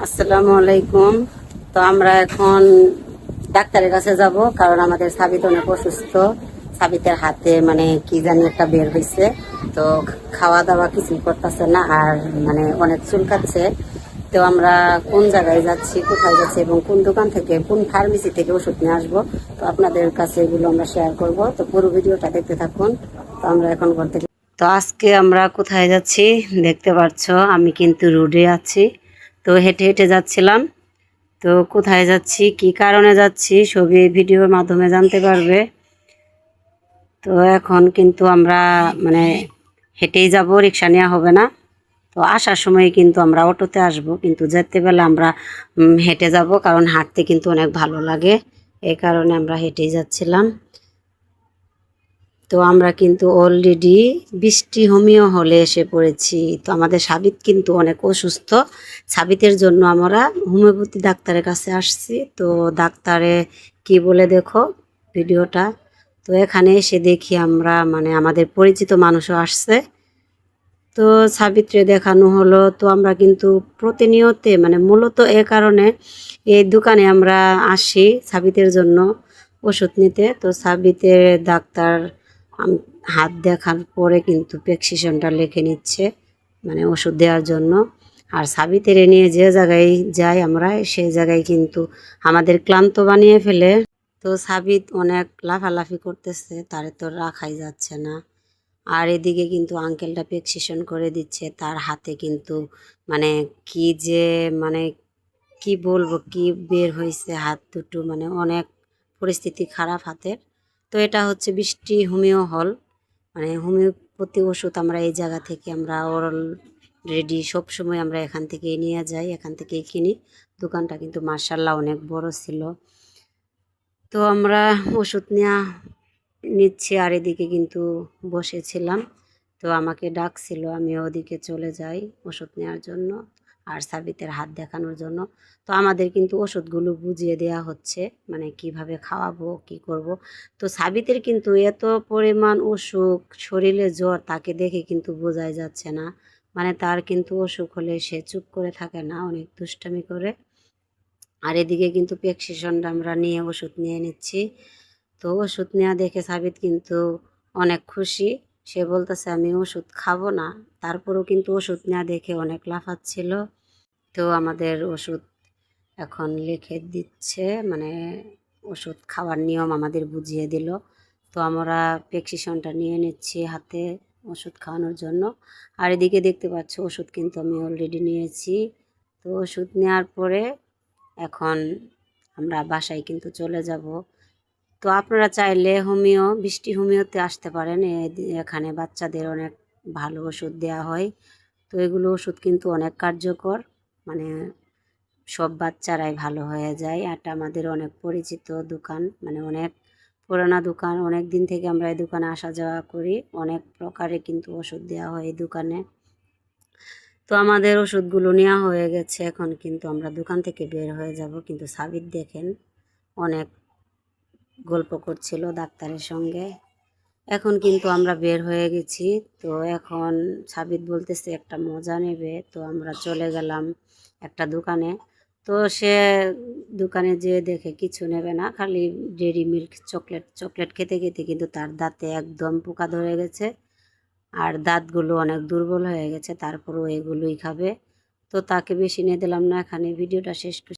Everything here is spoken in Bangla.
আসসালামু আলাইকুম। তো আমরা এখন ডাক্তারের কাছে যাব, কারণ আমাদের সাবিত অনেক অসুস্থ। সাবিতের হাতে মানে কি জানি একটা বের হয়েছে। তো খাওয়া দাওয়া কিছুই করতেছে না, আর মানে অনেক চুলকাচ্ছে। তো আমরা কোন জায়গায় যাচ্ছি, কোথায় যাচ্ছি এবং কোন দোকান থেকে, কোন ফার্মেসি থেকে ওষুধ নিয়ে আসবো, তো আপনাদের কাছে এগুলো আমরা শেয়ার করব। তো পুরো ভিডিওটা দেখতে থাকুন। তো আমরা এখন ঘর থেকে, তো আজকে আমরা কোথায় যাচ্ছি দেখতে পাচ্ছ, আমি কিন্তু রোডে আছি। তো হেঁটে হেঁটে যাচ্ছিলাম। তো কোথায় যাচ্ছি, কি কারণে যাচ্ছি, সবই ভিডিওর মাধ্যমে জানতে পারবে। তো এখন কিন্তু আমরা মানে হেঁটেই যাব, রিক্সা নেওয়া হবে না। তো আসার সময় কিন্তু আমরা অটোতে আসব, কিন্তু যেতে বেলা আমরা হেঁটে যাব, কারণ হাঁটতে কিন্তু অনেক ভালো লাগে। এই কারণে আমরা হেঁটেই যাচ্ছিলাম। তো আমরা কিন্তু অলরেডি বৃষ্টি হোমিও হলে এসে পড়েছি। তো আমাদের সাবিত কিন্তু অনেক অসুস্থ। সাবিতের জন্য আমরা হোমিওপ্যাথি ডাক্তারের কাছে আসছি। তো ডাক্তারে কি বলে দেখো ভিডিওটা। তো এখানে এসে দেখি আমরা মানে আমাদের পরিচিত মানুষও আসছে। তো সাবিত্রে দেখানো হলো। তো আমরা কিন্তু প্রতিনিয়তে মানে মূলত এ কারণে এই দোকানে আমরা আসি সাবিতের জন্য ওষুধ নিতে। তো সাবিতের ডাক্তার হাত দেখার পরে কিন্তু প্রেসক্রিপশনটা লিখে নিচ্ছে, মানে ওষুধ দেওয়ার জন্য। আর সাবিতের নিয়ে যে জায়গায় যাই আমরা, সেই জায়গায় কিন্তু আমাদের ক্লান্ত বানিয়ে ফেলে। তো সাবিত অনেক লাফালাফি করতেছে, তারে তো রাখাই যাচ্ছে না। আর এদিকে কিন্তু আঙ্কেলটা প্রেসক্রিপশন করে দিচ্ছে, তার হাতে কিন্তু মানে কি যে মানে কি বলবো, কি বের হয়েছে হাত দুটো, মানে অনেক পরিস্থিতি খারাপ হাতের। তো এটা হচ্ছে বৃষ্টি হোমিও হল, মানে হোমিওপ্যাথি ওষুধ আমরা এই জায়গা থেকে আমরা অলরেডি সবসময় আমরা এখান থেকেই নিয়ে যাই, এখান থেকেই কিনি। দোকানটা কিন্তু মার্শাল্লাহ অনেক বড় ছিল। তো আমরা ওষুধ নিচ্ছি, আর এদিকে কিন্তু বসেছিলাম। তো আমাকে ডাকছিল, আমি ওদিকে চলে যাই ওষুধ নেওয়ার জন্য আর সাবিতের হাত দেখানোর জন্য। তো আমাদের কিন্তু ওষুধগুলো বুঝিয়ে দেওয়া হচ্ছে, মানে কিভাবে খাওয়াবো, কি করব। তো সাবিতের কিন্তু এত পরিমাণ অসুখ, শরীরে জ্বর, তাকে দেখে কিন্তু বোঝাই যাচ্ছে না। মানে তার কিন্তু অসুখ হলে সে চুপ করে থাকে না, অনেক দুষ্টামি করে। আর এদিকে কিন্তু প্রেসক্রিপশনটা আমরা নিয়ে ওষুধ নিয়ে নিচ্ছি। তো ওষুধ নেওয়া দেখে সাবিত কিন্তু অনেক খুশি। সে বলতেছে আমি ওষুধ খাবো না, তারপরেও কিন্তু ওষুধ নেওয়া দেখে অনেক লাফাচ্ছিল। তো আমাদের ওষুধ এখন লিখে দিচ্ছে, মানে ওষুধ খাওয়ার নিয়ম আমাদের বুঝিয়ে দিল। তো আমরা প্রেসক্রিপশনটা নিয়ে নিচ্ছি হাতে ওষুধ খাওয়ানোর জন্য। আর এদিকে দেখতে পাচ্ছ ওষুধ কিন্তু আমি অলরেডি নিয়েছি। তো ওষুধ নেওয়ার পরে এখন আমরা বাসায় কিন্তু চলে যাব। তো আপনারা চাইলে বৃষ্টি হোমিওতে আসতে পারেন। এখানে বাচ্চাদের অনেক ভালো ওষুধ দেওয়া হয়। তো এগুলো ওষুধ কিন্তু অনেক কার্যকর, মানে সব বাচ্চারাই ভালো হয়ে যায়। এটা আমাদের অনেক পরিচিত দোকান, মানে অনেক পুরানা দোকান, অনেক দিন থেকে আমরা এই দোকানে আসা যাওয়া করি। অনেক প্রকারে কিন্তু ওষুধ দেওয়া হয় এই দোকানে। তো আমাদের ওষুধগুলো নেওয়া হয়ে গেছে, এখন কিন্তু আমরা দোকান থেকে বের হয়ে যাব। কিন্তু সাবিত দেখেন অনেক গল্প করছিল ডাক্তারের সঙ্গে। এখন কিন্তু আমরা বের হয়ে গেছি। তো এখন সাবিত বলতেছে একটা মজা নেবে। তো আমরা চলে গেলাম একটা দোকানে। তো সে দোকানে যেয়ে দেখে কিছু নেবে না, খালি ডেইরি মিল্ক চকলেট চকলেট খেতে খেতে কিন্তু তার দাঁতে একদম পোকা ধরে গেছে, আর দাঁতগুলো অনেক দুর্বল হয়ে গেছে। তারপরও এগুলোই খাবে। তো তাকে বেশি নিয়ে দিলাম না, এখানে ভিডিওটা শেষ করছি।